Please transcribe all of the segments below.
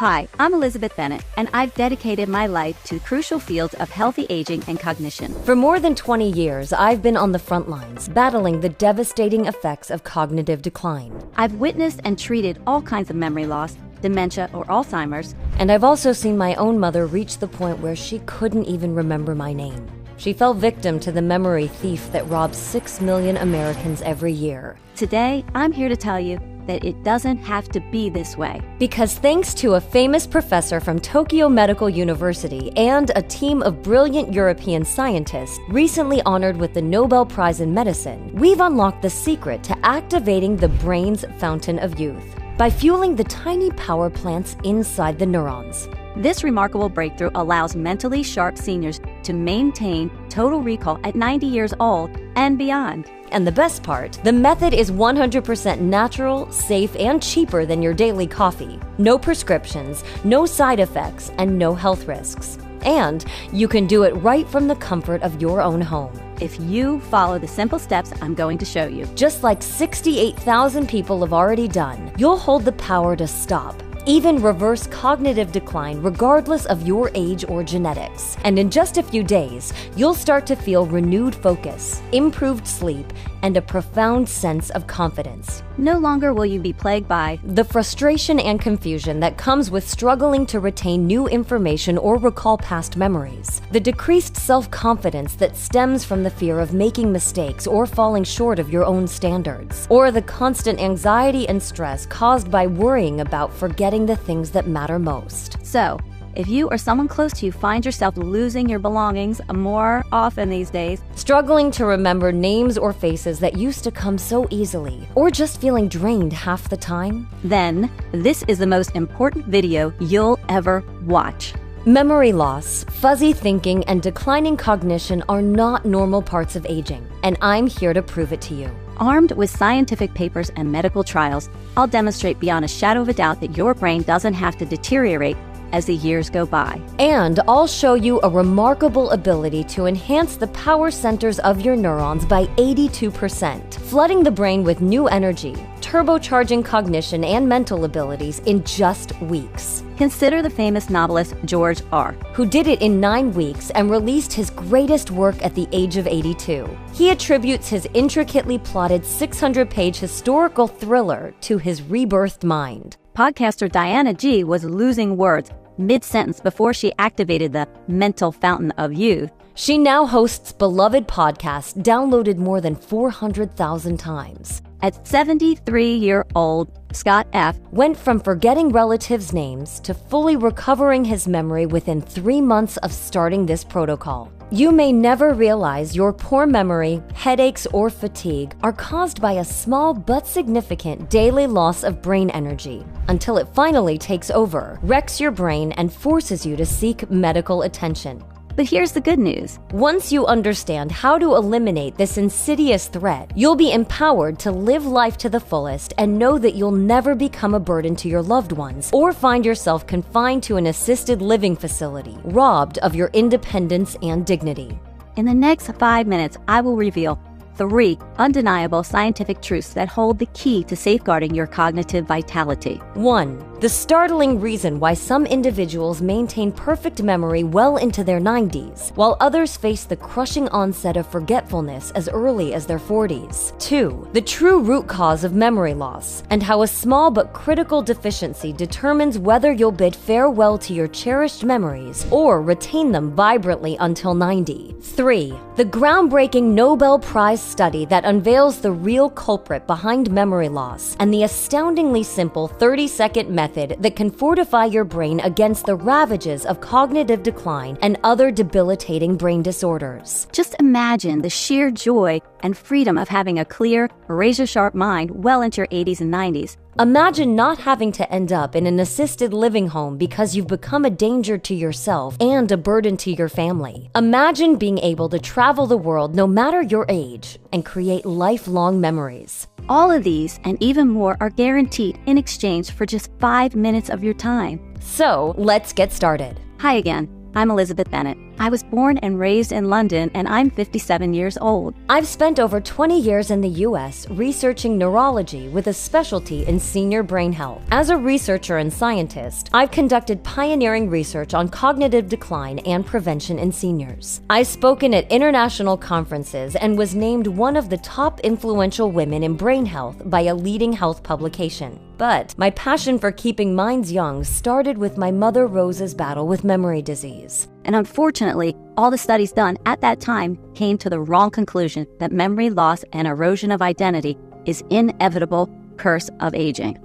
Hi, I'm Elizabeth Bennett, and I've dedicated my life to the crucial fields of healthy aging and cognition. For more than 20 years, I've been on the front lines, battling the devastating effects of cognitive decline. I've witnessed and treated all kinds of memory loss, dementia, or Alzheimer's. And I've also seen my own mother reach the point where she couldn't even remember my name. She fell victim to the memory thief that robs 6 million Americans every year. Today, I'm here to tell you that it doesn't have to be this way. Because thanks to a famous professor from Tokyo Medical University and a team of brilliant European scientists recently honored with the Nobel Prize in Medicine, we've unlocked the secret to activating the brain's fountain of youth by fueling the tiny power plants inside the neurons. This remarkable breakthrough allows mentally sharp seniors to maintain total recall at 90 years old and beyond. And the best part, the method is 100% natural, safe, and cheaper than your daily coffee. No prescriptions, no side effects, and no health risks. And you can do it right from the comfort of your own home. If you follow the simple steps I'm going to show you. Just like 68,000 people have already done, you'll hold the power to stop, even reverse cognitive decline regardless of your age or genetics. And in just a few days, you'll start to feel renewed focus, improved sleep, and a profound sense of confidence. No longer will you be plagued by the frustration and confusion that comes with struggling to retain new information or recall past memories, the decreased self-confidence that stems from the fear of making mistakes or falling short of your own standards, or the constant anxiety and stress caused by worrying about forgetting the things that matter most. So, if you or someone close to you find yourself losing your belongings more often these days, struggling to remember names or faces that used to come so easily, or just feeling drained half the time, then this is the most important video you'll ever watch. Memory loss, fuzzy thinking, and declining cognition are not normal parts of aging, and I'm here to prove it to you. Armed with scientific papers and medical trials, I'll demonstrate beyond a shadow of a doubt that your brain doesn't have to deteriorate as the years go by. And I'll show you a remarkable ability to enhance the power centers of your neurons by 82%, flooding the brain with new energy, turbocharging cognition and mental abilities in just weeks. Consider the famous novelist George R., who did it in 9 weeks and released his greatest work at the age of 82. He attributes his intricately plotted 600-page historical thriller to his rebirthed mind. Podcaster Diana G. was losing words mid-sentence before she activated the mental fountain of youth. She now hosts beloved podcasts downloaded more than 400,000 times. At 73-year-old, Scott F. went from forgetting relatives' names to fully recovering his memory within 3 months of starting this protocol. You may never realize your poor memory, headaches, or fatigue are caused by a small but significant daily loss of brain energy until it finally takes over, wrecks your brain, and forces you to seek medical attention. But here's the good news. Once you understand how to eliminate this insidious threat, you'll be empowered to live life to the fullest and know that you'll never become a burden to your loved ones or find yourself confined to an assisted living facility, robbed of your independence and dignity. In the next 5 minutes, I will reveal 3 undeniable scientific truths that hold the key to safeguarding your cognitive vitality. 1. The startling reason why some individuals maintain perfect memory well into their 90s, while others face the crushing onset of forgetfulness as early as their 40s. 2. The true root cause of memory loss, and how a small but critical deficiency determines whether you'll bid farewell to your cherished memories or retain them vibrantly until 90. 3. The groundbreaking Nobel Prize study that unveils the real culprit behind memory loss and the astoundingly simple 30-second method that can fortify your brain against the ravages of cognitive decline and other debilitating brain disorders. Just imagine the sheer joy and freedom of having a clear, razor-sharp mind well into your 80s and 90s. Imagine not having to end up in an assisted living home because you've become a danger to yourself and a burden to your family. Imagine being able to travel the world no matter your age and create lifelong memories. All of these and even more are guaranteed in exchange for just 5 minutes of your time. So let's get started. Hi again, I'm Elizabeth Bennett. I was born and raised in London, and I'm 57 years old. I've spent over 20 years in the US researching neurology with a specialty in senior brain health. As a researcher and scientist, I've conducted pioneering research on cognitive decline and prevention in seniors. I've spoken at international conferences and was named one of the top influential women in brain health by a leading health publication. But my passion for keeping minds young started with my mother Rosa's battle with memory disease. And unfortunately, all the studies done at that time came to the wrong conclusion that memory loss and erosion of identity is inevitable curse of aging.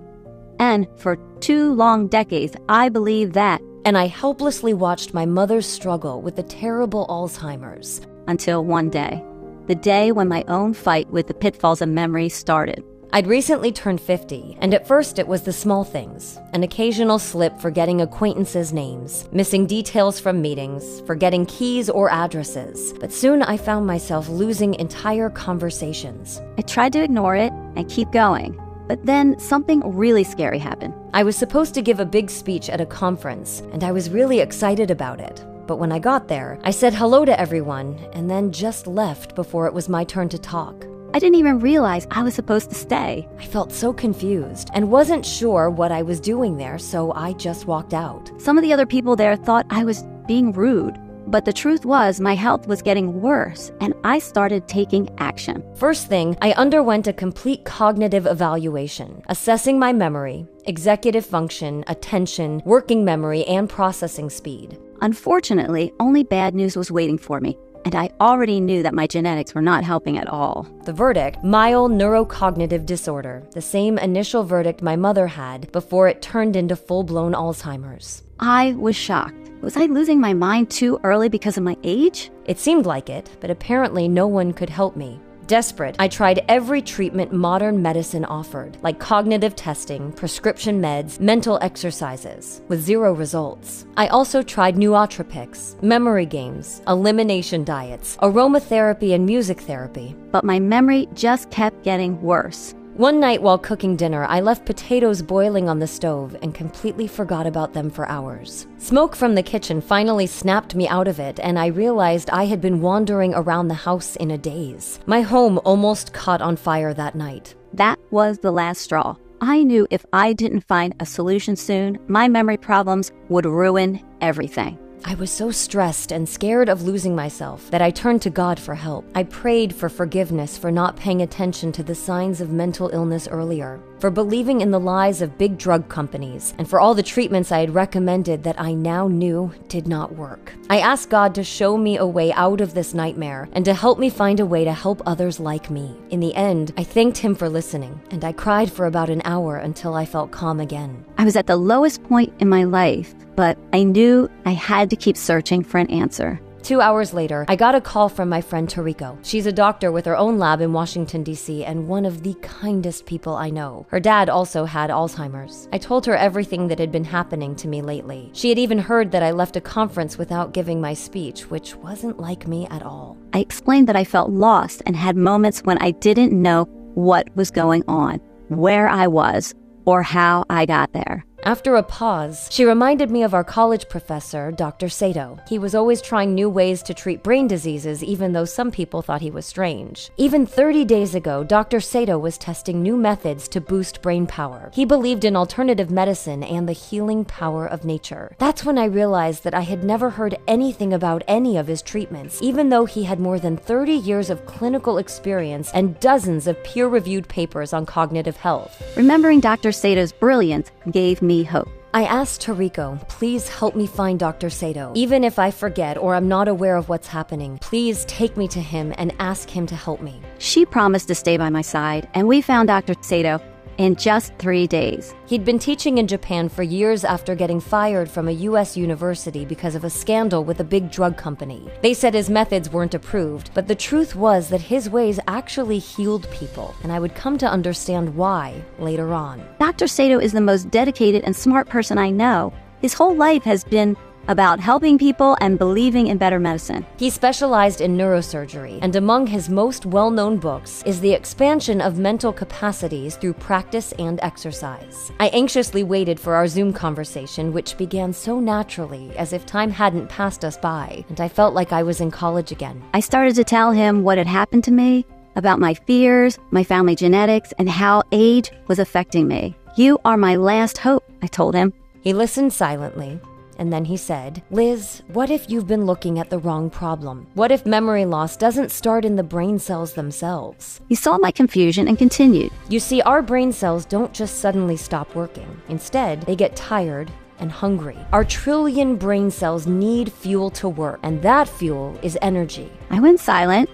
And for 2 long decades, I believed that. And I helplessly watched my mother's struggle with the terrible Alzheimer's. Until one day, the day when my own fight with the pitfalls of memory started. I'd recently turned 50, and at first it was the small things. An occasional slip forgetting acquaintances' names, missing details from meetings, forgetting keys or addresses. But soon I found myself losing entire conversations. I tried to ignore it and keep going, but then something really scary happened. I was supposed to give a big speech at a conference, and I was really excited about it. But when I got there, I said hello to everyone, and then just left before it was my turn to talk. I didn't even realize I was supposed to stay. I felt so confused and wasn't sure what I was doing there, so I just walked out. Some of the other people there thought I was being rude, but the truth was my health was getting worse, and I started taking action. First thing, I underwent a complete cognitive evaluation, assessing my memory, executive function, attention, working memory, and processing speed. Unfortunately, only bad news was waiting for me, and I already knew that my genetics were not helping at all. The verdict, mild neurocognitive disorder, the same initial verdict my mother had before it turned into full-blown Alzheimer's. I was shocked. Was I losing my mind too early because of my age? It seemed like it, but apparently no one could help me. Desperate, I tried every treatment modern medicine offered, like cognitive testing, prescription meds, mental exercises, with 0 results. I also tried nootropics, memory games, elimination diets, aromatherapy, and music therapy. But my memory just kept getting worse. One night while cooking dinner, I left potatoes boiling on the stove and completely forgot about them for hours. Smoke from the kitchen finally snapped me out of it, and I realized I had been wandering around the house in a daze. My home almost caught on fire that night. That was the last straw. I knew if I didn't find a solution soon, my memory problems would ruin everything. I was so stressed and scared of losing myself that I turned to God for help. I prayed for forgiveness for not paying attention to the signs of mental illness earlier, for believing in the lies of big drug companies, and for all the treatments I had recommended that I now knew did not work. I asked God to show me a way out of this nightmare and to help me find a way to help others like me. In the end, I thanked Him for listening, and I cried for about an hour until I felt calm again. I was at the lowest point in my life, but I knew I had to keep searching for an answer. 2 hours later, I got a call from my friend Tariko. She's a doctor with her own lab in Washington, D.C., and one of the kindest people I know. Her dad also had Alzheimer's. I told her everything that had been happening to me lately. She had even heard that I left a conference without giving my speech, which wasn't like me at all. I explained that I felt lost and had moments when I didn't know what was going on, where I was, or how I got there. After a pause, she reminded me of our college professor, Dr. Sato. He was always trying new ways to treat brain diseases, even though some people thought he was strange. Even 30 days ago, Dr. Sato was testing new methods to boost brain power. He believed in alternative medicine and the healing power of nature. That's when I realized that I had never heard anything about any of his treatments, even though he had more than 30 years of clinical experience and dozens of peer-reviewed papers on cognitive health. Remembering Dr. Sato's brilliance gave me hope. I asked Tariko, please help me find Dr. Sato. Even if I forget or I'm not aware of what's happening, please take me to him and ask him to help me. She promised to stay by my side, and we found Dr. Sato in just 3 days. He'd been teaching in Japan for years after getting fired from a U.S. university because of a scandal with a big drug company. They said his methods weren't approved, but the truth was that his ways actually healed people, and I would come to understand why later on. Dr. Sato is the most dedicated and smart person I know. His whole life has been about helping people and believing in better medicine. He specialized in neurosurgery, and among his most well-known books is The Expansion of Mental Capacities Through Practice and Exercise. I anxiously waited for our Zoom conversation, which began so naturally, as if time hadn't passed us by, and I felt like I was in college again. I started to tell him what had happened to me, about my fears, my family genetics, and how age was affecting me. "You are my last hope," I told him. He listened silently, and then he said, "Liz, what if you've been looking at the wrong problem? What if memory loss doesn't start in the brain cells themselves?" He saw my confusion and continued. "You see, our brain cells don't just suddenly stop working. Instead, they get tired and hungry. Our trillion brain cells need fuel to work, and that fuel is energy." I went silent.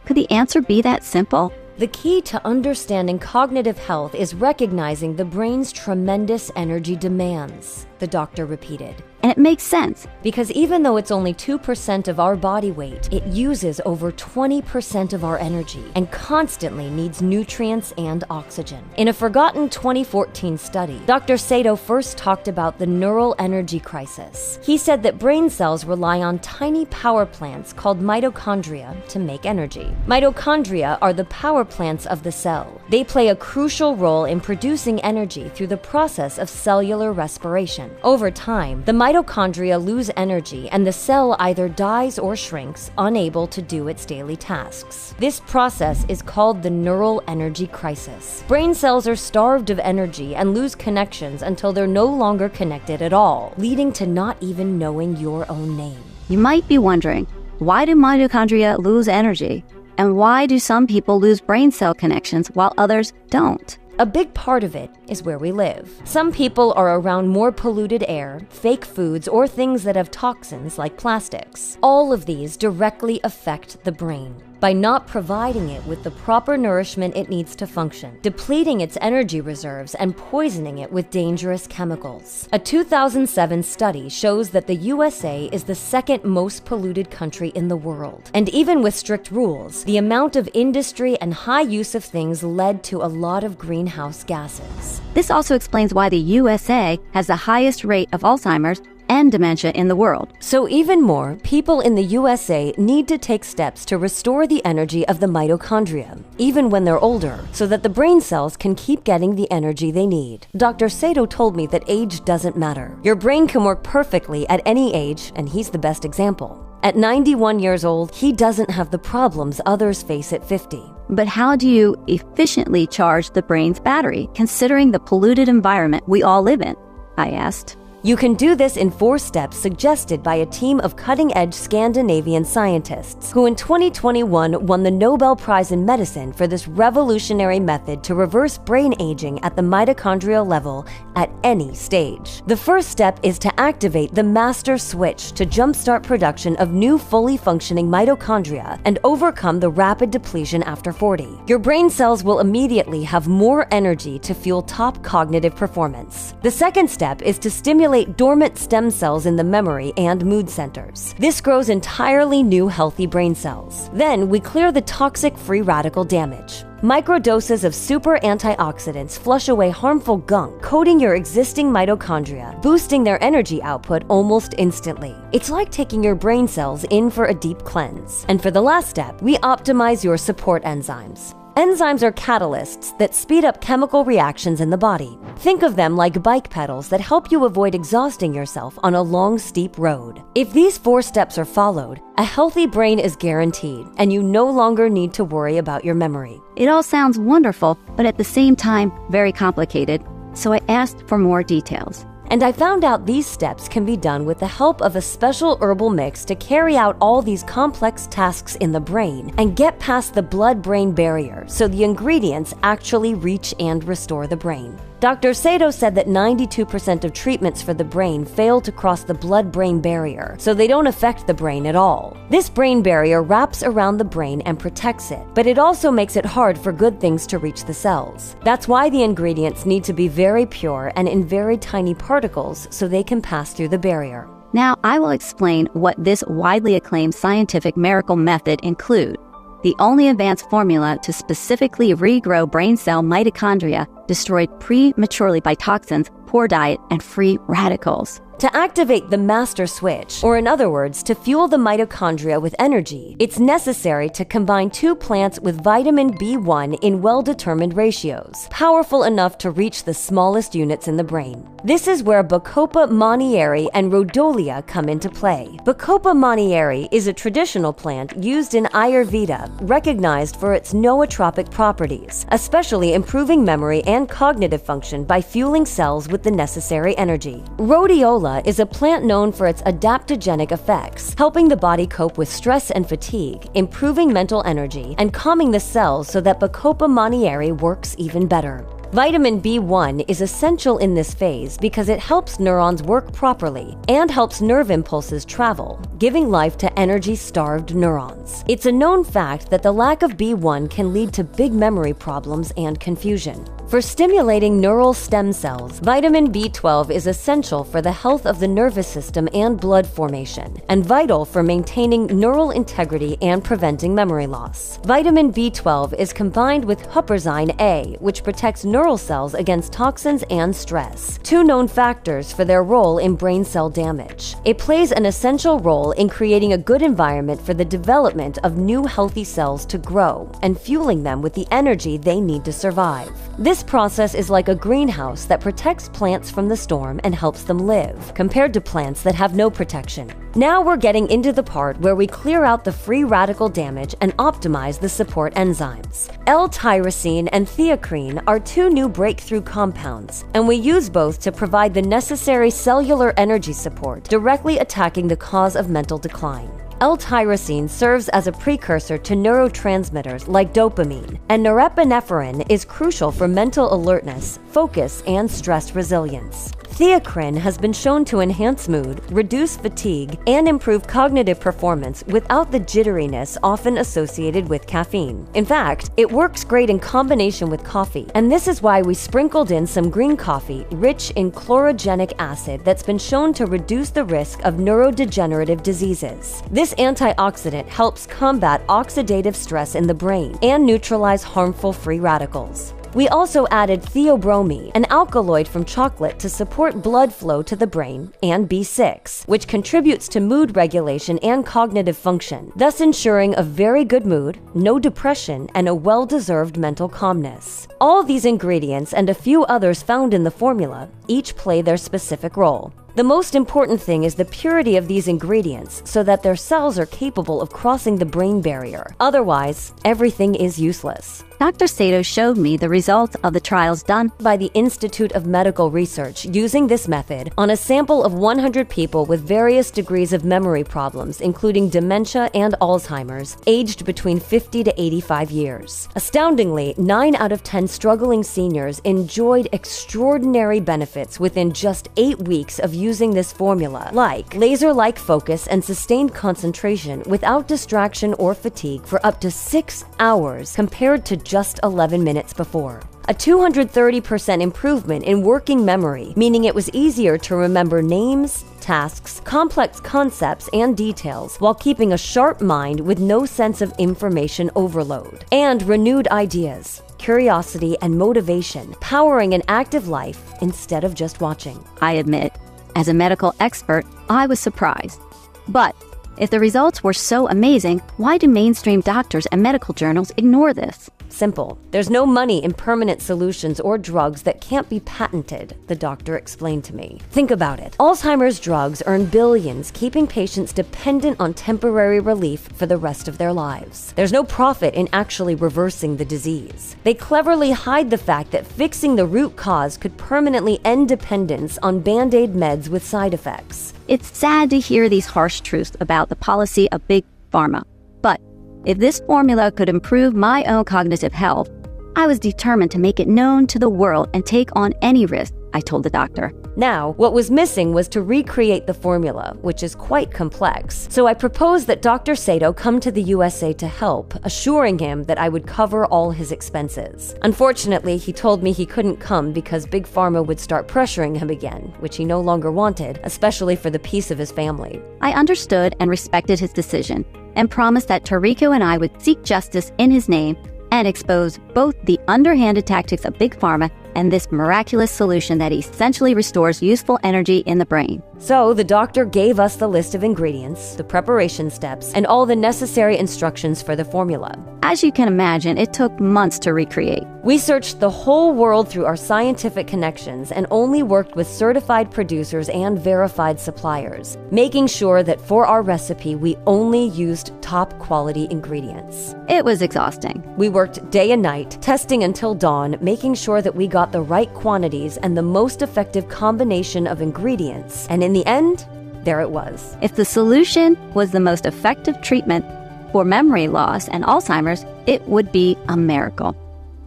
Could the answer be that simple? The key to understanding cognitive health is recognizing the brain's tremendous energy demands, the doctor repeated. And it makes sense. Because even though it's only 2% of our body weight, it uses over 20% of our energy and constantly needs nutrients and oxygen. In a forgotten 2014 study, Dr. Sato first talked about the neural energy crisis. He said that brain cells rely on tiny power plants called mitochondria to make energy. Mitochondria are the power plants of the cell. They play a crucial role in producing energy through the process of cellular respiration. Over time, the mitochondria lose energy and the cell either dies or shrinks, unable to do its daily tasks. This process is called the neural energy crisis. Brain cells are starved of energy and lose connections until they're no longer connected at all, leading to not even knowing your own name. You might be wondering, why do mitochondria lose energy? And why do some people lose brain cell connections while others don't? A big part of it is where we live. Some people are around more polluted air, fake foods, or things that have toxins like plastics. All of these directly affect the brain by not providing it with the proper nourishment it needs to function, depleting its energy reserves, and poisoning it with dangerous chemicals. A 2007 study shows that the USA is the second most polluted country in the world. And even with strict rules, the amount of industry and high use of things led to a lot of greenhouse gases. This also explains why the USA has the highest rate of Alzheimer's and dementia in the world. So even more, people in the USA need to take steps to restore the energy of the mitochondria, even when they're older, so that the brain cells can keep getting the energy they need. Dr. Sato told me that age doesn't matter. Your brain can work perfectly at any age, and he's the best example. At 91 years old, he doesn't have the problems others face at 50. But how do you efficiently charge the brain's battery, considering the polluted environment we all live in? I asked. You can do this in 4 steps suggested by a team of cutting-edge Scandinavian scientists who in 2021 won the Nobel Prize in Medicine for this revolutionary method to reverse brain aging at the mitochondrial level at any stage. The first step is to activate the master switch to jumpstart production of new fully functioning mitochondria and overcome the rapid depletion after 40. Your brain cells will immediately have more energy to fuel top cognitive performance. The second step is to stimulate dormant stem cells in the memory and mood centers. This grows entirely new healthy brain cells. Then we clear the toxic free radical damage. Microdoses of super antioxidants flush away harmful gunk, coating your existing mitochondria, boosting their energy output almost instantly. It's like taking your brain cells in for a deep cleanse. And for the last step, we optimize your support enzymes. Enzymes are catalysts that speed up chemical reactions in the body. Think of them like bike pedals that help you avoid exhausting yourself on a long, steep road. If these 4 steps are followed, a healthy brain is guaranteed, and you no longer need to worry about your memory. It all sounds wonderful, but at the same time, very complicated, so I asked for more details. And I found out these steps can be done with the help of a special herbal mix to carry out all these complex tasks in the brain and get past the blood-brain barrier so the ingredients actually reach and restore the brain. Dr. Sato said that 92% of treatments for the brain fail to cross the blood-brain barrier, so they don't affect the brain at all. This brain barrier wraps around the brain and protects it, but it also makes it hard for good things to reach the cells. That's why the ingredients need to be very pure and in very tiny particles so they can pass through the barrier. Now I will explain what this widely acclaimed scientific miracle method includes. The only advanced formula to specifically regrow brain cell mitochondria destroyed prematurely by toxins, poor diet, and free radicals. To activate the master switch, or in other words, to fuel the mitochondria with energy, it's necessary to combine two plants with vitamin B1 in well-determined ratios, powerful enough to reach the smallest units in the brain. This is where Bacopa monnieri and rhodolia come into play. Bacopa monnieri is a traditional plant used in Ayurveda, recognized for its nootropic properties, especially improving memory and cognitive function by fueling cells with the necessary energy. Rhodiola is a plant known for its adaptogenic effects, helping the body cope with stress and fatigue, improving mental energy, and calming the cells so that Bacopa monnieri works even better. Vitamin B1 is essential in this phase because it helps neurons work properly and helps nerve impulses travel, giving life to energy-starved neurons. It's a known fact that the lack of B1 can lead to big memory problems and confusion. For stimulating neural stem cells, vitamin B12 is essential for the health of the nervous system and blood formation, and vital for maintaining neural integrity and preventing memory loss. Vitamin B12 is combined with huperzine A, which protects neural cells against toxins and stress, two known factors for their role in brain cell damage. It plays an essential role in creating a good environment for the development of new healthy cells to grow and fueling them with the energy they need to survive. This process is like a greenhouse that protects plants from the storm and helps them live, compared to plants that have no protection. Now we're getting into the part where we clear out the free radical damage and optimize the support enzymes. L-tyrosine and theacrine are two new breakthrough compounds, and we use both to provide the necessary cellular energy support, directly attacking the cause of mental decline. L-tyrosine serves as a precursor to neurotransmitters like dopamine, and norepinephrine is crucial for mental alertness, focus, and stress resilience. Theacrine has been shown to enhance mood, reduce fatigue, and improve cognitive performance without the jitteriness often associated with caffeine. In fact, it works great in combination with coffee, and this is why we sprinkled in some green coffee rich in chlorogenic acid that's been shown to reduce the risk of neurodegenerative diseases. This antioxidant helps combat oxidative stress in the brain and neutralize harmful free radicals. We also added theobromine, an alkaloid from chocolate, to support blood flow to the brain, and B6, which contributes to mood regulation and cognitive function, thus ensuring a very good mood, no depression, and a well-deserved mental calmness. All these ingredients and a few others found in the formula each play their specific role. The most important thing is the purity of these ingredients so that their cells are capable of crossing the brain barrier. Otherwise, everything is useless. Dr. Sato showed me the results of the trials done by the Institute of Medical Research using this method on a sample of 100 people with various degrees of memory problems, including dementia and Alzheimer's, aged between 50 to 85 years. Astoundingly, 9 out of 10 struggling seniors enjoyed extraordinary benefits within just 8 weeks of using this formula, like laser-like focus and sustained concentration without distraction or fatigue for up to 6 hours compared to just 11 minutes before. A 230% improvement in working memory, meaning it was easier to remember names, tasks, complex concepts, and details while keeping a sharp mind with no sense of information overload. And renewed ideas, curiosity, and motivation, powering an active life instead of just watching. I admit, as a medical expert, I was surprised. But if the results were so amazing, why do mainstream doctors and medical journals ignore this? Simple. There's no money in permanent solutions or drugs that can't be patented, the doctor explained to me. Think about it. Alzheimer's drugs earn billions, keeping patients dependent on temporary relief for the rest of their lives. There's no profit in actually reversing the disease. They cleverly hide the fact that fixing the root cause could permanently end dependence on Band-Aid meds with side effects. It's sad to hear these harsh truths about the policy of Big Pharma. But if this formula could improve my own cognitive health, I was determined to make it known to the world and take on any risk, I told the doctor. Now, what was missing was to recreate the formula, which is quite complex. So I proposed that Dr. Sato come to the USA to help, assuring him that I would cover all his expenses. Unfortunately, he told me he couldn't come because Big Pharma would start pressuring him again, which he no longer wanted, especially for the peace of his family. I understood and respected his decision, and promised that Toriko and I would seek justice in his name and expose both the underhanded tactics of Big Pharma and this miraculous solution that essentially restores useful energy in the brain. So the doctor gave us the list of ingredients, the preparation steps, and all the necessary instructions for the formula. As you can imagine, it took months to recreate. We searched the whole world through our scientific connections and only worked with certified producers and verified suppliers, making sure that for our recipe we only used top quality ingredients. It was exhausting. We worked day and night, testing until dawn, making sure that we got the right quantities and the most effective combination of ingredients. And in the end, there it was. If the solution was the most effective treatment for memory loss and Alzheimer's, it would be a miracle.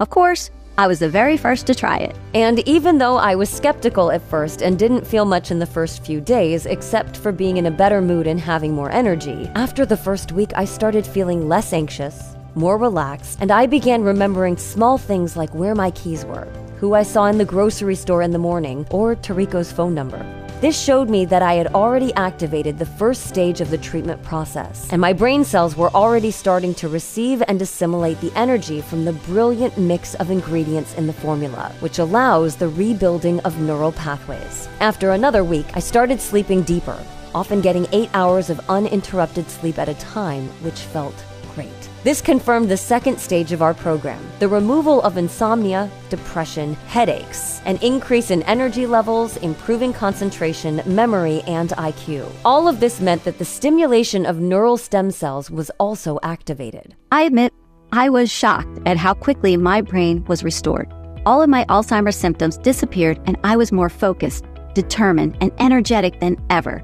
Of course, I was the very first to try it. And even though I was skeptical at first and didn't feel much in the first few days, except for being in a better mood and having more energy, after the first week I started feeling less anxious, more relaxed, and I began remembering small things like where my keys were, who I saw in the grocery store in the morning, or Tariko's phone number. This showed me that I had already activated the first stage of the treatment process, and my brain cells were already starting to receive and assimilate the energy from the brilliant mix of ingredients in the formula, which allows the rebuilding of neural pathways. After another week, I started sleeping deeper, often getting 8 hours of uninterrupted sleep at a time, which felt great. This confirmed the second stage of our program, the removal of insomnia, depression, headaches, an increase in energy levels, improving concentration, memory, and IQ. All of this meant that the stimulation of neural stem cells was also activated. I admit, I was shocked at how quickly my brain was restored. All of my Alzheimer's symptoms disappeared, and I was more focused, determined, and energetic than ever.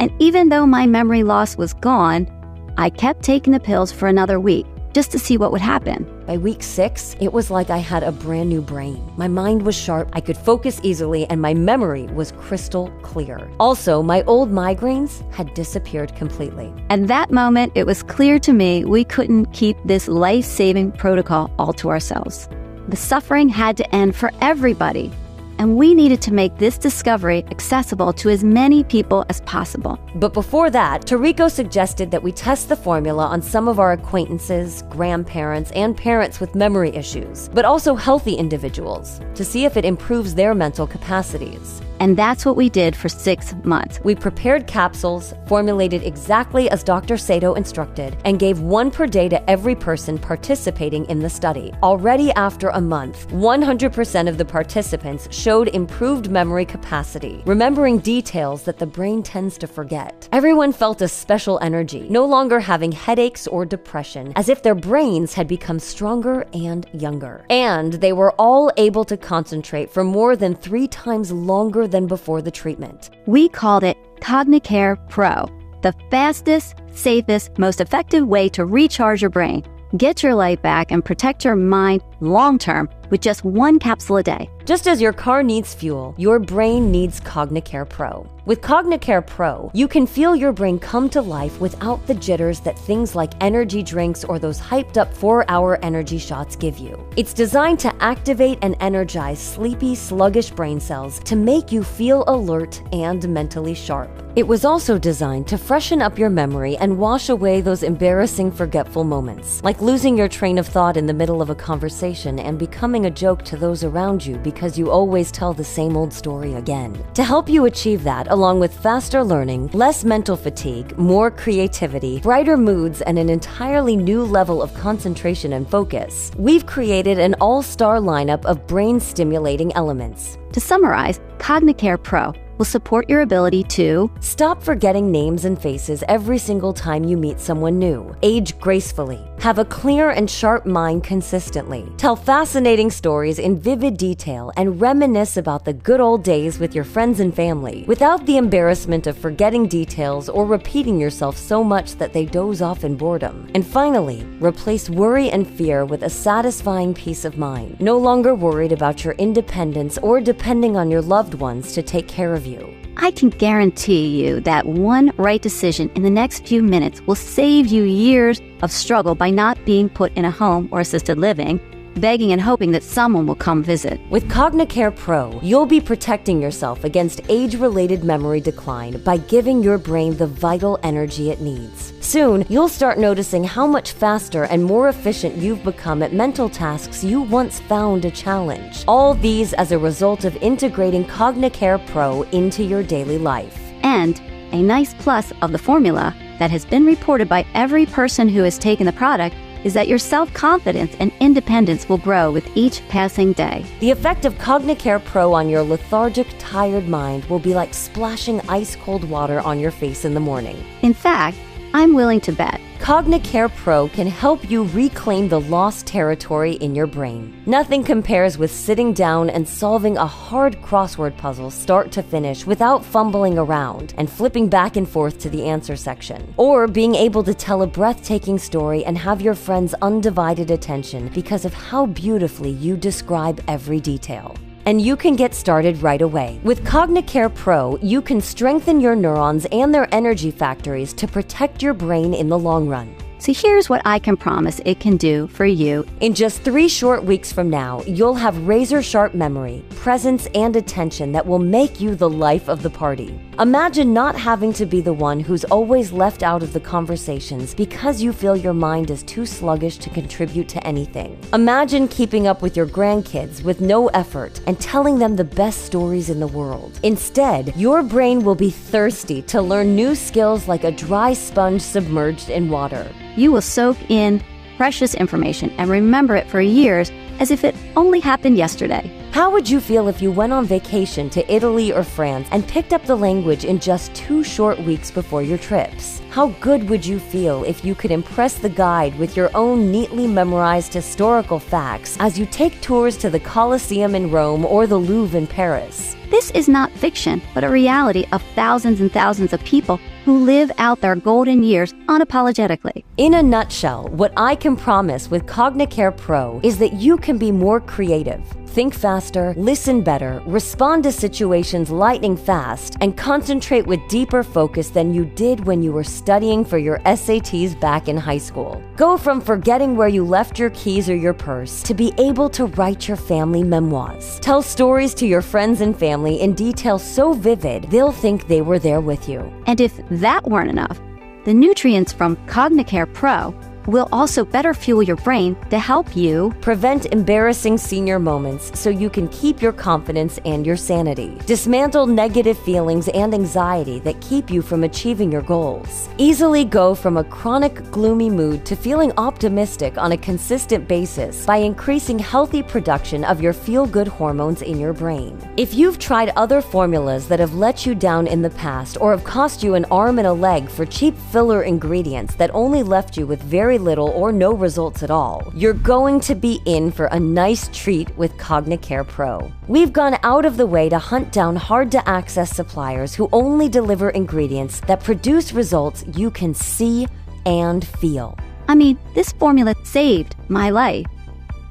And even though my memory loss was gone, I kept taking the pills for another week just to see what would happen. By week 6, it was like I had a brand new brain. My mind was sharp, I could focus easily, and my memory was crystal clear. Also, my old migraines had disappeared completely. At that moment, it was clear to me we couldn't keep this life-saving protocol all to ourselves. The suffering had to end for everybody, and we needed to make this discovery accessible to as many people as possible. But before that, Tariko suggested that we test the formula on some of our acquaintances, grandparents, and parents with memory issues, but also healthy individuals, to see if it improves their mental capacities. And that's what we did for 6 months. We prepared capsules, formulated exactly as Dr. Sato instructed, and gave 1 per day to every person participating in the study. Already after a month, 100% of the participants showed improved memory capacity, remembering details that the brain tends to forget. Everyone felt a special energy, no longer having headaches or depression, as if their brains had become stronger and younger. And they were all able to concentrate for more than 3 times longer than before the treatment. We called it Cognicare Pro, the fastest, safest, most effective way to recharge your brain, get your life back, and protect your mind long-term with just 1 capsule a day. Just as your car needs fuel, your brain needs Cognicare Pro. With Cognicare Pro, you can feel your brain come to life without the jitters that things like energy drinks or those hyped-up 4-hour energy shots give you. It's designed to activate and energize sleepy, sluggish brain cells to make you feel alert and mentally sharp. It was also designed to freshen up your memory and wash away those embarrassing, forgetful moments, like losing your train of thought in the middle of a conversation and becoming a joke to those around you because you always tell the same old story again. To help you achieve that, along with faster learning, less mental fatigue, more creativity, brighter moods, and an entirely new level of concentration and focus, we've created an all-star lineup of brain-stimulating elements. To summarize, Cognicare Pro will support your ability to stop forgetting names and faces every single time you meet someone new, age gracefully, have a clear and sharp mind consistently, tell fascinating stories in vivid detail, and reminisce about the good old days with your friends and family without the embarrassment of forgetting details or repeating yourself so much that they doze off in boredom. And finally, replace worry and fear with a satisfying peace of mind, no longer worried about your independence or depending on your loved ones to take care of you. I can guarantee you that one right decision in the next few minutes will save you years of struggle by not being put in a home or assisted living, begging and hoping that someone will come visit. With Cognicare Pro, you'll be protecting yourself against age-related memory decline by giving your brain the vital energy it needs. Soon, you'll start noticing how much faster and more efficient you've become at mental tasks you once found a challenge. All these as a result of integrating Cognicare Pro into your daily life. And a nice plus of the formula that has been reported by every person who has taken the product is that your self-confidence and independence will grow with each passing day. The effect of Cognicare Pro on your lethargic, tired mind will be like splashing ice-cold water on your face in the morning. In fact, I'm willing to bet Cognicare Pro can help you reclaim the lost territory in your brain. Nothing compares with sitting down and solving a hard crossword puzzle start to finish without fumbling around and flipping back and forth to the answer section. Or being able to tell a breathtaking story and have your friend's undivided attention because of how beautifully you describe every detail. And you can get started right away. With Cognicare Pro, you can strengthen your neurons and their energy factories to protect your brain in the long run. So here's what I can promise it can do for you. In just 3 short weeks from now, you'll have razor-sharp memory, presence, and attention that will make you the life of the party. Imagine not having to be the one who's always left out of the conversations because you feel your mind is too sluggish to contribute to anything. Imagine keeping up with your grandkids with no effort and telling them the best stories in the world. Instead, your brain will be thirsty to learn new skills like a dry sponge submerged in water. You will soak in precious information and remember it for years as if it only happened yesterday. How would you feel if you went on vacation to Italy or France and picked up the language in just 2 short weeks before your trips? How good would you feel if you could impress the guide with your own neatly memorized historical facts as you take tours to the Colosseum in Rome or the Louvre in Paris? This is not fiction, but a reality of thousands and thousands of people who live out their golden years unapologetically. In a nutshell, what I can promise with Cognicare Pro is that you can be more creative, think faster, listen better, respond to situations lightning fast, and concentrate with deeper focus than you did when you were studying for your SATs back in high school. Go from forgetting where you left your keys or your purse to be able to write your family memoirs. Tell stories to your friends and family in detail so vivid they'll think they were there with you. And if that weren't enough, the nutrients from Cognicare Pro will also better fuel your brain to help you prevent embarrassing senior moments so you can keep your confidence and your sanity. Dismantle negative feelings and anxiety that keep you from achieving your goals. Easily go from a chronic gloomy mood to feeling optimistic on a consistent basis by increasing healthy production of your feel-good hormones in your brain. If you've tried other formulas that have let you down in the past or have cost you an arm and a leg for cheap filler ingredients that only left you with very little or no results at all, you're going to be in for a nice treat with Cognicare Pro. We've gone out of the way to hunt down hard-to-access suppliers who only deliver ingredients that produce results you can see and feel. I mean, this formula saved my life.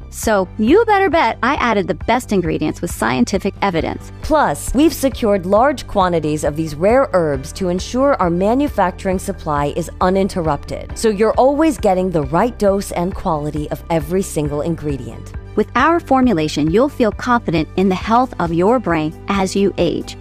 So you better bet I added the best ingredients with scientific evidence. Plus, we've secured large quantities of these rare herbs to ensure our manufacturing supply is uninterrupted, so you're always getting the right dose and quality of every single ingredient. With our formulation, you'll feel confident in the health of your brain as you age.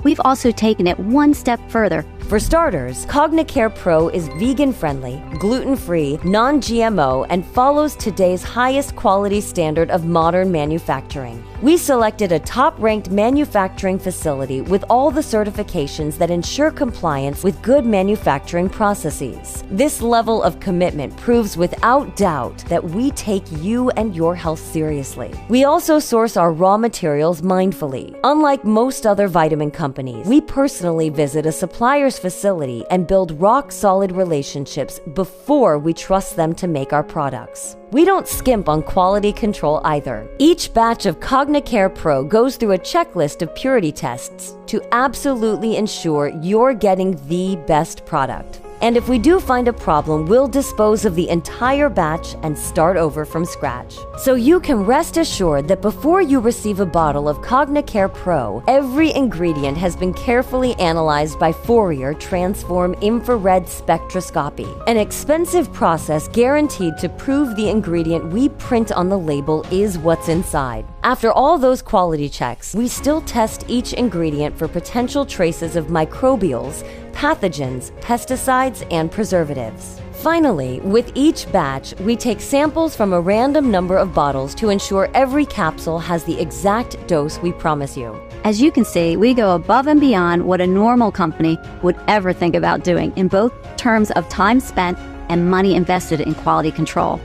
We've also taken it one step further. For starters, Cognicare Pro is vegan-friendly, gluten-free, non-GMO, and follows today's highest quality standard of modern manufacturing. We selected a top-ranked manufacturing facility with all the certifications that ensure compliance with good manufacturing processes. This level of commitment proves without doubt that we take you and your health seriously. We also source our raw materials mindfully. Unlike most other vitamin companies, we personally visit a supplier's facility and build rock-solid relationships before we trust them to make our products. We don't skimp on quality control either. Each batch of Cognicare Pro goes through a checklist of purity tests to absolutely ensure you're getting the best product. And if we do find a problem, we'll dispose of the entire batch and start over from scratch. So you can rest assured that before you receive a bottle of Cognicare Pro, every ingredient has been carefully analyzed by Fourier Transform Infrared Spectroscopy, an expensive process guaranteed to prove the ingredient we print on the label is what's inside. After all those quality checks, we still test each ingredient for potential traces of microbials, pathogens, pesticides, and preservatives. Finally, with each batch, we take samples from a random number of bottles to ensure every capsule has the exact dose we promise you. As you can see, we go above and beyond what a normal company would ever think about doing in both terms of time spent and money invested in quality control.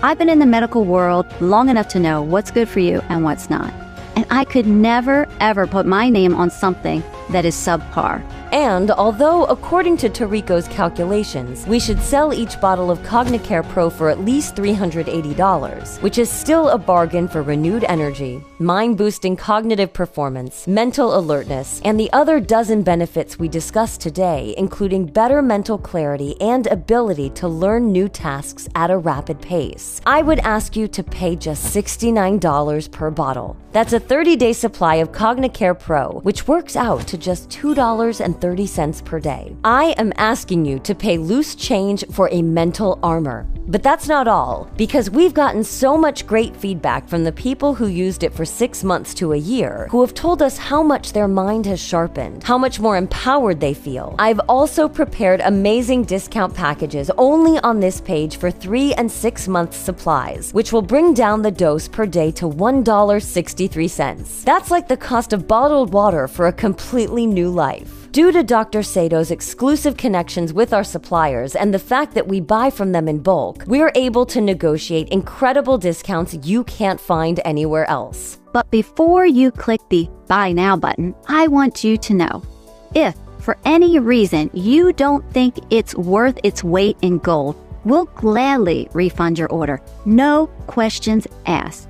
I've been in the medical world long enough to know what's good for you and what's not. And I could never, ever put my name on something that is subpar. And although, according to Tarico's calculations, we should sell each bottle of Cognicare Pro for at least $380, which is still a bargain for renewed energy, mind-boosting cognitive performance, mental alertness, and the other dozen benefits we discussed today, including better mental clarity and ability to learn new tasks at a rapid pace. I would ask you to pay just $69 per bottle. That's a 30-day supply of Cognicare Pro, which works out to just $2.30 per day. I am asking you to pay loose change for a mental armor. But that's not all, because we've gotten so much great feedback from the people who used it for 6 months to a year, who have told us how much their mind has sharpened, how much more empowered they feel. I've also prepared amazing discount packages only on this page for 3 and 6 months supplies, which will bring down the dose per day to $1.63. That's like the cost of bottled water for a completely new life. Due to Dr. Sato's exclusive connections with our suppliers and the fact that we buy from them in bulk, we're able to negotiate incredible discounts you can't find anywhere else. But before you click the Buy Now button, I want you to know, if for any reason you don't think it's worth its weight in gold, we'll gladly refund your order. No questions asked.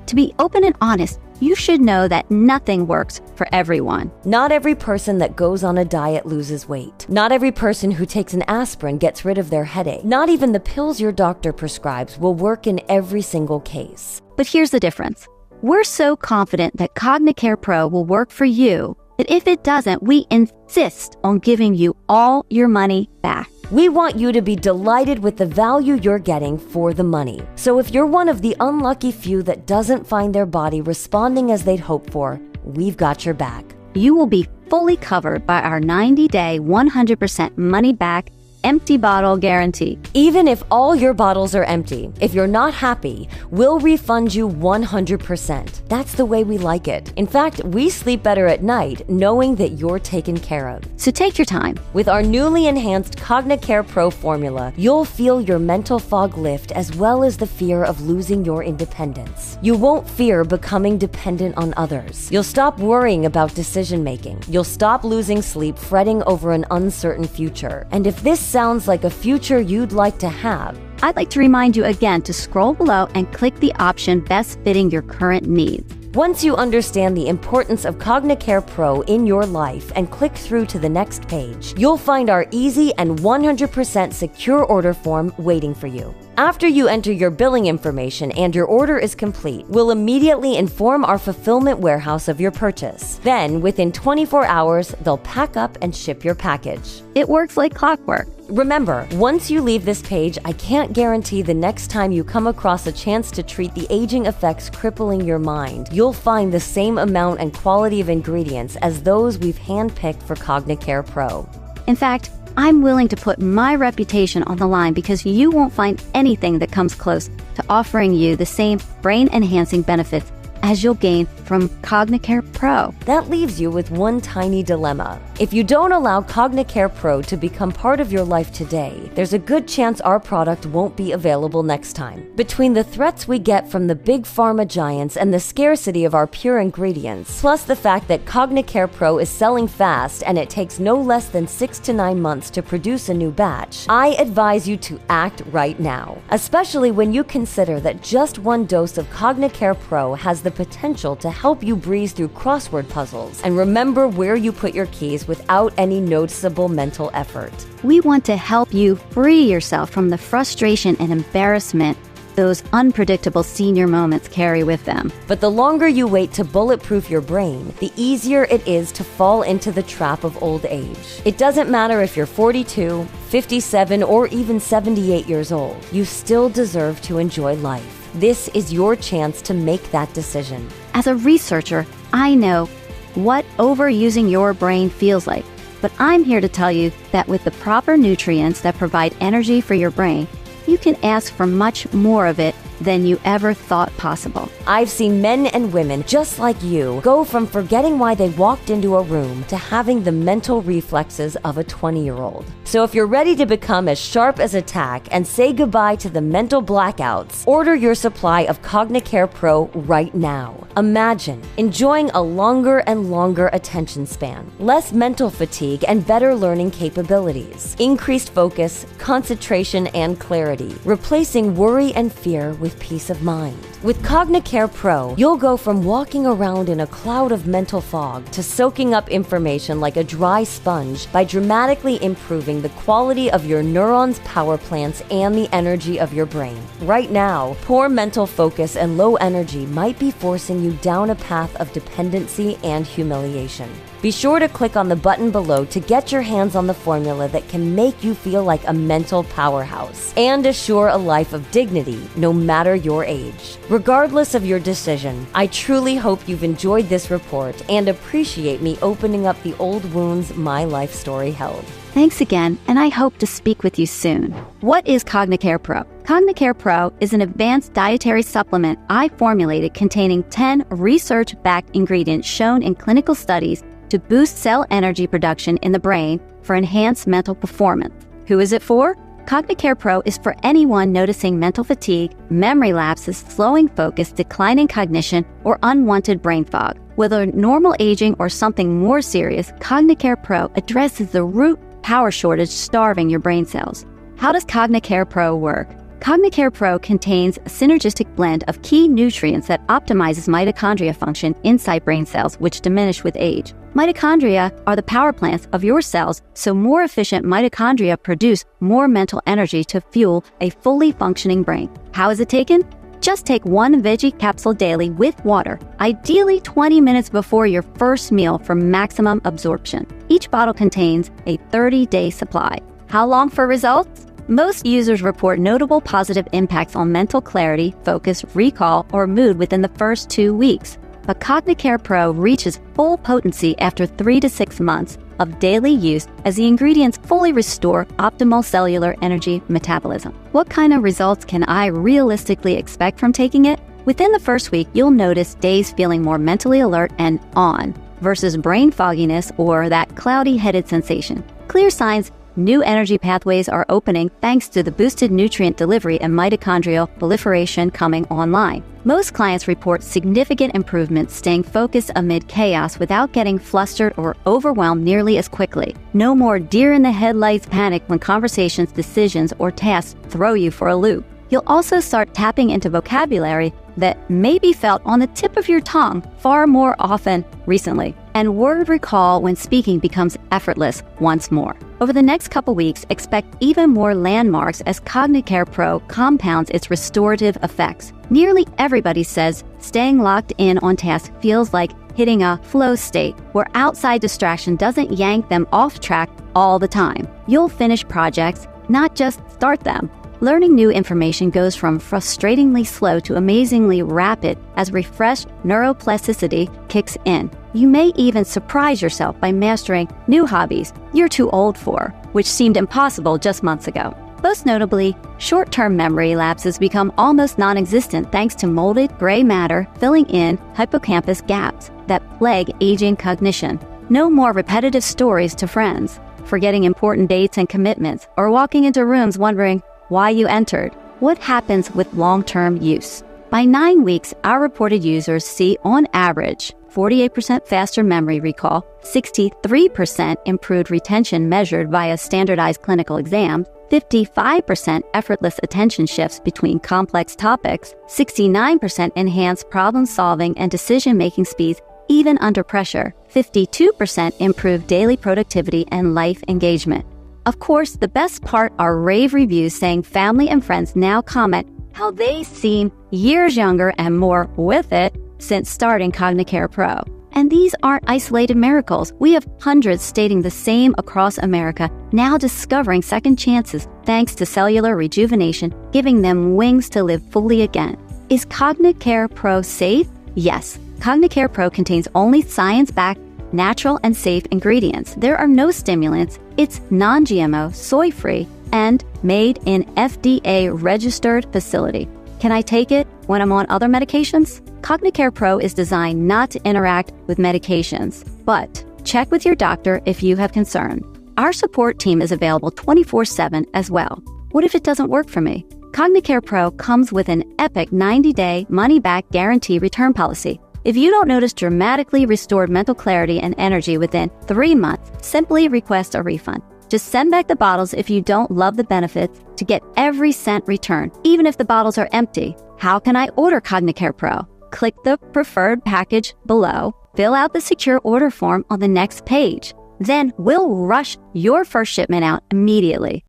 To be open and honest, you should know that nothing works for everyone. Not every person that goes on a diet loses weight. Not every person who takes an aspirin gets rid of their headache. Not even the pills your doctor prescribes will work in every single case. But here's the difference. We're so confident that Cognicare Pro will work for you that if it doesn't, we insist on giving you all your money back. We want you to be delighted with the value you're getting for the money. So if you're one of the unlucky few that doesn't find their body responding as they'd hoped for, we've got your back. You will be fully covered by our 90-day, 100% money-back, empty bottle guarantee. Even if all your bottles are empty, if you're not happy, we'll refund you 100%. That's the way we like it. In fact, we sleep better at night knowing that you're taken care of. So take your time. With our newly enhanced Cognicare Pro formula, you'll feel your mental fog lift as well as the fear of losing your independence. You won't fear becoming dependent on others. You'll stop worrying about decision making. You'll stop losing sleep fretting over an uncertain future. And if this sounds like a future you'd like to have, I'd like to remind you again to scroll below and click the option best fitting your current needs. Once you understand the importance of Cognicare Pro in your life and click through to the next page, you'll find our easy and 100% secure order form waiting for you. After you enter your billing information and your order is complete, we'll immediately inform our fulfillment warehouse of your purchase. Then, within 24 hours, they'll pack up and ship your package. It works like clockwork. Remember, once you leave this page, I can't guarantee the next time you come across a chance to treat the aging effects crippling your mind, you'll find the same amount and quality of ingredients as those we've handpicked for Cognicare Pro. In fact, I'm willing to put my reputation on the line because you won't find anything that comes close to offering you the same brain-enhancing benefits as you'll gain from Cognicare Pro. That leaves you with one tiny dilemma. If you don't allow Cognicare Pro to become part of your life today, there's a good chance our product won't be available next time. Between the threats we get from the big pharma giants and the scarcity of our pure ingredients, plus the fact that Cognicare Pro is selling fast and it takes no less than 6 to 9 months to produce a new batch, I advise you to act right now, especially when you consider that just one dose of Cognicare Pro has the potential to help you breeze through crossword puzzles and remember where you put your keys memories without any noticeable mental effort. We want to help you free yourself from the frustration and embarrassment those unpredictable senior moments carry with them. But the longer you wait to bulletproof your brain, the easier it is to fall into the trap of old age. It doesn't matter if you're 42, 57, or even 78 years old. You still deserve to enjoy life. This is your chance to make that decision. As a researcher, I know what overusing your brain feels like, but I'm here to tell you that with the proper nutrients that provide energy for your brain, you can ask for much more of it than you ever thought possible. I've seen men and women just like you go from forgetting why they walked into a room to having the mental reflexes of a 20-year-old. So if you're ready to become as sharp as a tack and say goodbye to the mental blackouts, order your supply of Cognicare Pro right now. Imagine enjoying a longer and longer attention span, less mental fatigue, and better learning capabilities, increased focus, concentration, and clarity, replacing worry and fear with peace of mind. With Cognicare Pro, you'll go from walking around in a cloud of mental fog to soaking up information like a dry sponge by dramatically improving the quality of your neurons' power plants and the energy of your brain. Right now, poor mental focus and low energy might be forcing you down a path of dependency and humiliation. Be sure to click on the button below to get your hands on the formula that can make you feel like a mental powerhouse and assure a life of dignity no matter your age. Regardless of your decision, I truly hope you've enjoyed this report and appreciate me opening up the old wounds my life story held. Thanks again, and I hope to speak with you soon. What is Cognicare Pro? Cognicare Pro is an advanced dietary supplement I formulated containing 10 research-backed ingredients shown in clinical studies to boost cell energy production in the brain for enhanced mental performance. Who is it for? Cognicare Pro is for anyone noticing mental fatigue, memory lapses, slowing focus, declining cognition, or unwanted brain fog. Whether normal aging or something more serious, Cognicare Pro addresses the root power shortage starving your brain cells. How does Cognicare Pro work? Cognicare Pro contains a synergistic blend of key nutrients that optimizes mitochondria function inside brain cells, which diminish with age. Mitochondria are the power plants of your cells, so more efficient mitochondria produce more mental energy to fuel a fully functioning brain. How is it taken? Just take one veggie capsule daily with water, ideally 20 minutes before your first meal for maximum absorption. Each bottle contains a 30-day supply. How long for results? Most users report notable positive impacts on mental clarity, focus, recall, or mood within the first 2 weeks. But Cognicare Pro reaches full potency after 3 to 6 months of daily use as the ingredients fully restore optimal cellular energy metabolism. What kind of results can I realistically expect from taking it? Within the first week, you'll notice days feeling more mentally alert and on versus brain fogginess or that cloudy-headed sensation. Clear signs new energy pathways are opening thanks to the boosted nutrient delivery and mitochondrial proliferation coming online. Most clients report significant improvements staying focused amid chaos without getting flustered or overwhelmed nearly as quickly. No more deer-in-the-headlights panic when conversations, decisions, or tasks throw you for a loop. You'll also start tapping into vocabulary that may be felt on the tip of your tongue far more often recently, and word recall when speaking becomes effortless once more. Over the next couple weeks, expect even more landmarks as Cognicare Pro compounds its restorative effects. Nearly everybody says staying locked in on task feels like hitting a flow state where outside distraction doesn't yank them off track all the time. You'll finish projects, not just start them. Learning new information goes from frustratingly slow to amazingly rapid as refreshed neuroplasticity kicks in. You may even surprise yourself by mastering new hobbies you're too old for, which seemed impossible just months ago. Most notably, short-term memory lapses become almost non-existent thanks to molded gray matter filling in hippocampus gaps that plague aging cognition. No more repetitive stories to friends, forgetting important dates and commitments, or walking into rooms wondering why you entered. What happens with long-term use? By 9 weeks, our reported users see, on average, 48% faster memory recall, 63% improved retention measured via standardized clinical exams, 55% effortless attention shifts between complex topics, 69% enhanced problem-solving and decision-making speeds, even under pressure. 52% improved daily productivity and life engagement. Of course, the best part are rave reviews saying family and friends now comment how they seem years younger and more with it since starting Cognicare Pro. And these aren't isolated miracles. We have hundreds stating the same across America, now discovering second chances thanks to cellular rejuvenation, giving them wings to live fully again. Is Cognicare Pro safe? Yes. Cognicare Pro contains only science-backed, natural and safe ingredients. There are no stimulants. It's non-GMO, soy-free, and made in FDA-registered facility. Can I take it when I'm on other medications? Cognicare Pro is designed not to interact with medications, but check with your doctor if you have concern. Our support team is available 24/7 as well. What if it doesn't work for me? Cognicare Pro comes with an epic 90-day money-back guarantee return policy. If you don't notice dramatically restored mental clarity and energy within 3 months, simply request a refund. Just send back the bottles if you don't love the benefits to get every cent returned, even if the bottles are empty. How can I order Cognicare Pro? Click the preferred package below, fill out the secure order form on the next page. Then we'll rush your first shipment out immediately.